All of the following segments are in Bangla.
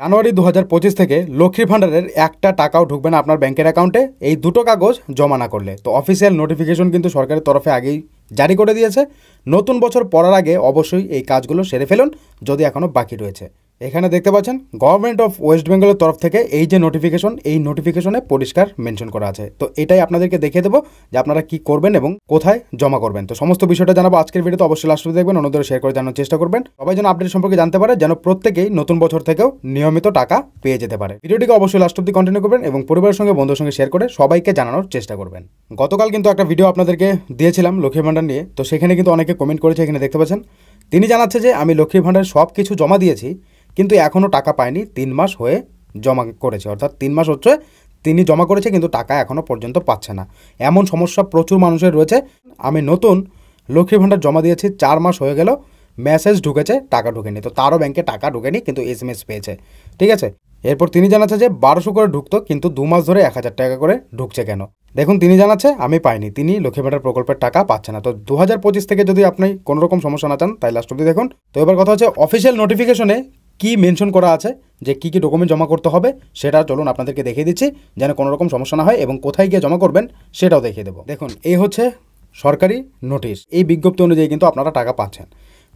জানুয়ারি 2025 থেকে লক্ষ্মীর ভাণ্ডারের একটা টাকাও ঢুকবে না আপনার ব্যাংকের অ্যাকাউন্টে এই দুটো কাগজ জমা না করলে। তো অফিসিয়াল নোটিফিকেশন কিন্তু সরকারের তরফে আগেই জারি করে দিয়েছে। নতুন বছর পড়ার আগে অবশ্যই এই কাজগুলো সেরে ফেলুন যদি এখনও বাকি রয়েছে। এখানে দেখতে পাচ্ছেন গভর্নমেন্ট অফ ওয়েস্ট বেঙ্গলের তরফ থেকে এই যে নোটিফিকেশন, এই নোটিফিকেশনে পরিষ্কার মেনশন করা আছে। তো এটাই আপনাদেরকে দেখিয়ে দেবো যে আপনারা কি করবেন এবং কোথায় জমা করবেন। তো সমস্ত বিষয়টা জানাবো আজকের ভিডিওতে, অবশ্যই লাস্ট অবধি দেখবেন, অন্যদের শেয়ার করে জানার চেষ্টা করবেন। সবাই যেন আপডেট সম্পর্কে জানতে পারে, যেন প্রত্যেকেই নতুন বছর থেকেও নিয়মিত টাকা পেয়ে যেতে পারে। ভিডিওটিকে অবশ্যই লাস্ট অবধি কন্টিনিউ করবেন এবং পরিবারের সঙ্গে বন্ধুর সঙ্গে শেয়ার করে সবাইকে জানানোর চেষ্টা করবেন। গতকাল কিন্তু একটা ভিডিও আপনাদেরকে দিয়েছিলাম লক্ষ্মীর ভাণ্ডার নিয়ে, তো সেখানে কিন্তু অনেকে কমেন্ট করেছে। এখানে দেখতে পাচ্ছেন তিনি জানাচ্ছে যে আমি লক্ষ্মীর ভাণ্ডার সব কিছু জমা দিয়েছি কিন্তু এখনও টাকা পায়নি, 3 মাস হয়ে জমা করেছে, অর্থাৎ 3 মাস হচ্ছে তিনি জমা করেছে কিন্তু টাকা এখনও পর্যন্ত পাচ্ছে না। এমন সমস্যা প্রচুর মানুষের রয়েছে। আমি নতুন লক্ষ্মীর ভাণ্ডার জমা দিয়েছি, 4 মাস হয়ে গেল, মেসেজ ঢুকেছে, টাকা ঢুকেনি। তো তারও ব্যাংকে টাকা ঢুকেনি কিন্তু SMS পেয়েছে, ঠিক আছে। এরপর তিনি জানাচ্ছে যে 1200 করে ঢুকতো কিন্তু 2 মাস ধরে 1000 টাকা করে ঢুকছে কেন। দেখুন তিনি জানাচ্ছে আমি পাইনি, তিনি লক্ষ্মীর ভাণ্ডার প্রকল্পের টাকা পাচ্ছে না। তো 2025 থেকে যদি আপনি কোনো রকম সমস্যা না চান তাই লাস্ট অবধি দেখুন। তো এবার কথা হচ্ছে অফিসিয়াল নোটিফিকেশনে কি মেনশন করা আছে, যে কী কী ডকুমেন্ট জমা করতে হবে সেটা চলুন আপনাদেরকে দেখিয়ে দিচ্ছি, যেন কোনো রকম সমস্যা না হয় এবং কোথায় গিয়ে জমা করবেন সেটাও দেখিয়ে দেবো। দেখুন এই হচ্ছে সরকারি নোটিশ, এই বিজ্ঞপ্তি অনুযায়ী কিন্তু আপনারা টাকা পাচ্ছেন।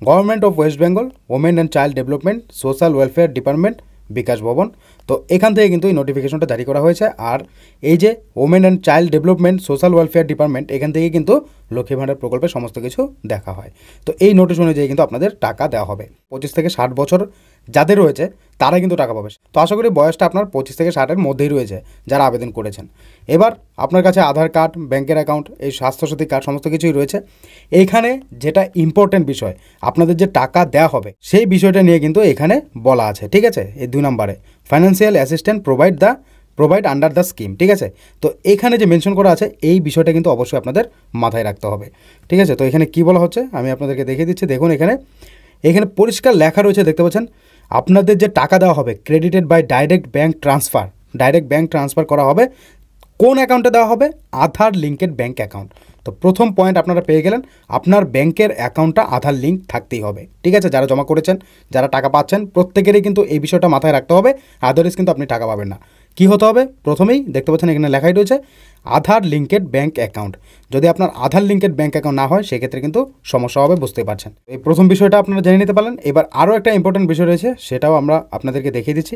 Government of West Bengal, women and child development, social welfare department, Bikash Bhavan. তো এখান থেকে কিন্তু এই নোটিফিকেশনটা জারি করা হয়েছে। আর এই যে women and child development, social welfare department, এখান থেকে কিন্তু লক্ষ্মী ভাণ্ডার প্রকল্পের সমস্ত কিছু দেখা হয়। তো এই নোটিশ অনুযায়ী কিন্তু আপনাদের টাকা দেওয়া হবে। 25 থেকে 60 বছর যাদের রয়েছে তারা কিন্তু টাকা পাবে। তো আশা করি বয়সটা আপনার 25 থেকে 60-এর মধ্যেই রয়েছে যারা আবেদন করেছেন। এবার আপনার কাছে আধার কার্ড, ব্যাংকের অ্যাকাউন্ট, এই স্বাস্থ্যসাথী কার্ড সমস্ত কিছুই রয়েছে। এইখানে যেটা ইম্পর্টেন্ট বিষয়, আপনাদের যে টাকা দেওয়া হবে সেই বিষয়টা নিয়ে কিন্তু এখানে বলা আছে, ঠিক আছে। এই 2 নম্বরে financial assistant provide under the scheme, ঠিক আছে। তো এখানে যে মেনশন করা আছে এই বিষয়টা কিন্তু অবশ্যই আপনাদের মাথায় রাখতে হবে, ঠিক আছে। তো এখানে কি বলা হচ্ছে আমি আপনাদেরকে দেখিয়ে দিচ্ছি। দেখুন এখানে পরিষ্কার লেখা রয়েছে, দেখতে পাচ্ছেন আপনাদের যে টাকা দেওয়া হবে credited by direct bank transfer করা হবে। কোন অ্যাকাউন্টে দেওয়া হবে? Aadhaar linked bank account. তো প্রথম পয়েন্ট আপনারা পেয়ে গেলেন, আপনার ব্যাংকের অ্যাকাউন্টটা আধার লিঙ্ক থাকতেই হবে, ঠিক আছে। যারা জমা করেছেন, যারা টাকা পাচ্ছেন, প্রত্যেকেরই কিন্তু এই বিষয়টা মাথায় রাখতে হবে, আদারওয়াইজ কিন্তু আপনি টাকা পাবেন না। কি হতে হবে? প্রথমেই দেখতে পাচ্ছেন এখানে লেখাই রয়েছে আধার লিঙ্কেড ব্যাঙ্ক অ্যাকাউন্ট। যদি আপনার আধার লিঙ্কেড ব্যাঙ্ক অ্যাকাউন্ট না হয় সেক্ষেত্রে কিন্তু সমস্যা হবে, বুঝতেই পারছেন। এই প্রথম বিষয়টা আপনারা জেনে নিতে পারলেন। এবার আরও একটা ইম্পর্টেন্ট বিষয় রয়েছে, সেটাও আমরা আপনাদেরকে দেখিয়ে দিচ্ছি।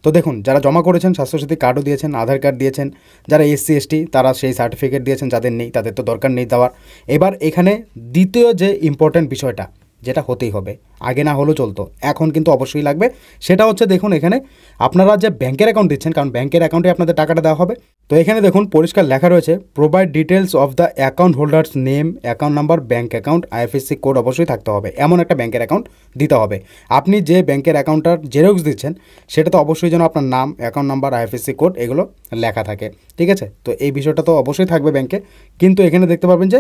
তো দেখুন যারা জমা করেছেন, স্বাস্থ্যসাথী কার্ডও দিয়েছেন, আধার কার্ড দিয়েছেন, যারা SC ST তারা সেই সার্টিফিকেট দিয়েছেন, যাদের নেই তাদের তো দরকার নেই দেওয়ার। এবার এখানে দ্বিতীয় যে ইম্পর্টেন্ট বিষয়টা, যেটা হতেই হবে, আগে না হলেও চলতো, এখন কিন্তু অবশ্যই লাগবে, সেটা হচ্ছে দেখুন এখানে আপনারা যে ব্যাংকের অ্যাকাউন্ট দিচ্ছেন, কারণ ব্যাংকের অ্যাকাউন্টে আপনাদের টাকাটা দেওয়া হবে। তো এখানে দেখুন পরিষ্কার লেখা রয়েছে provide details of the account holders name, account number, bank account, IFSC code অবশ্যই থাকতে হবে। এমন একটা ব্যাংকের অ্যাকাউন্ট দিতে হবে। আপনি যে ব্যাংকের অ্যাকাউন্টটার জেরক্স দিচ্ছেন সেটা তো অবশ্যই যেন আপনার নাম, অ্যাকাউন্ট নাম্বার, IFSC কোড এগুলো লেখা থাকে, ঠিক আছে। তো এই বিষয়টা তো অবশ্যই থাকবে ব্যাংকে। কিন্তু এখানে দেখতে পারবেন যে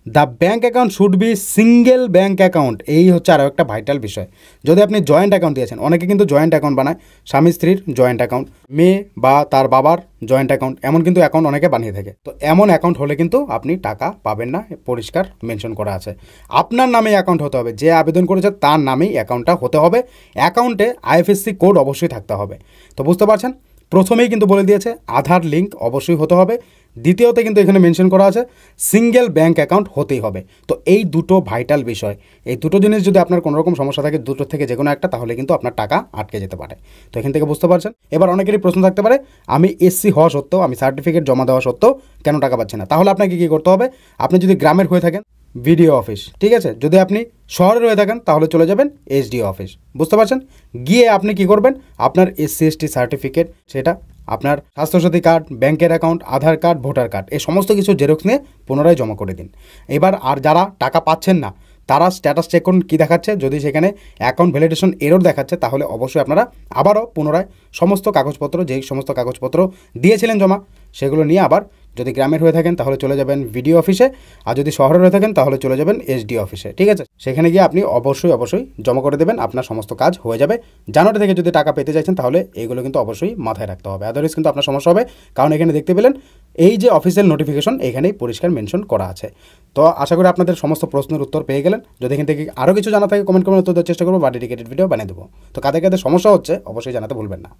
the bank account should be single bank account. এই হচ্ছে আরও একটা ভাইটাল বিষয়। যদি আপনি জয়েন্ট অ্যাকাউন্ট দিয়েছেন, অনেকে কিন্তু জয়েন্ট অ্যাকাউন্ট বানায়, স্বামী স্ত্রীর জয়েন্ট অ্যাকাউন্ট, মেয়ে বা তার বাবার জয়েন্ট অ্যাকাউন্ট, এমন কিন্তু অ্যাকাউন্ট অনেকে বানিয়ে থাকে। তো এমন অ্যাকাউন্ট হলে কিন্তু আপনি টাকা পাবেন না, পরিষ্কার মেনশন করা আছে। আপনার নামে অ্যাকাউন্ট হতে হবে, যে আবেদন করেছে তার নামেই অ্যাকাউন্টটা হতে হবে। অ্যাকাউন্টে IFSC কোড অবশ্যই থাকতে হবে। তো বুঝতে পারছেন, প্রথমেই কিন্তু বলে দিয়েছে আধার লিঙ্ক অবশ্যই হতে হবে। দ্বিতীয়তে কিন্তু এখানে মেনশন করা আছে সিঙ্গেল ব্যাঙ্ক অ্যাকাউন্ট হতেই হবে। তো এই দুটো ভাইটাল বিষয়, এই দুটো জিনিস যদি আপনার কোনো রকম সমস্যা থাকে, দুটোর থেকে যে কোনো একটা, তাহলে কিন্তু আপনার টাকা আটকে যেতে পারে। তো এখান থেকে বুঝতে পারছেন। এবার অনেকেরই প্রশ্ন থাকতে পারে আমি SC হওয়া সত্ত্বেও, আমি সার্টিফিকেট জমা দেওয়া সত্ত্বেও কেন টাকা পাচ্ছি না? তাহলে আপনাকে কী করতে হবে? আপনি যদি গ্রামের হয়ে থাকেন VDO অফিস, ঠিক আছে। যদি আপনি শহরে হয়ে থাকেন তাহলে চলে যাবেন SDO অফিস, বুঝতে পারছেন। গিয়ে আপনি কি করবেন? আপনার SC ST সার্টিফিকেট, সেটা আপনার স্বাস্থ্যসাথী কার্ড, ব্যাংকের অ্যাকাউন্ট, আধার কার্ড, ভোটার কার্ড, এই সমস্ত কিছু জেরক্স নিয়ে পুনরায় জমা করে দিন। এবার আর যারা টাকা পাচ্ছেন না তারা স্ট্যাটাস চেক করুন কী দেখাচ্ছে। যদি সেখানে অ্যাকাউন্ট ভ্যালিডেশন এরর দেখাচ্ছে তাহলে অবশ্যই আপনারা আবারও পুনরায় সমস্ত কাগজপত্র, যেই সমস্ত কাগজপত্র দিয়েছিলেন জমা, সেগুলো নিয়ে আবার যদি গ্রামের হয়ে থাকেন তাহলে চলে যাবেন ভিডিও অফিসে, আর যদি শহরের হয়ে থাকেন তাহলে চলে যাবেন এসডি অফিসে, ঠিক আছে। সেখানে গিয়ে আপনি অবশ্যই জমা করে দেবেন, আপনার সমস্ত কাজ হয়ে যাবে। জানুয়ারি থেকে যদি টাকা পেতে চাইছেন তাহলে এইগুলো কিন্তু অবশ্যই মাথায় রাখতে হবে, আদারওয়াইজ কিন্তু আপনার সমস্যা হবে। কারণ এখানে দেখতে পেলেন এই যে অফিসিয়াল নোটিফিকেশন এখানেই পরিষ্কার মেনশন করা আছে। তো আশা করি আপনাদের সমস্ত প্রশ্নের উত্তর পেয়ে গেলেন। যদি এখান থেকে আরও কিছু জানা থাকে কমেন্ট করে উত্তর দেওয়ার চেষ্টা করবো বা ডেডিকেটেড ভিডিও বানিয়ে দেবো। তো কাদের কাদের সমস্যা হচ্ছে অবশ্যই জানাতে ভুলবেন না।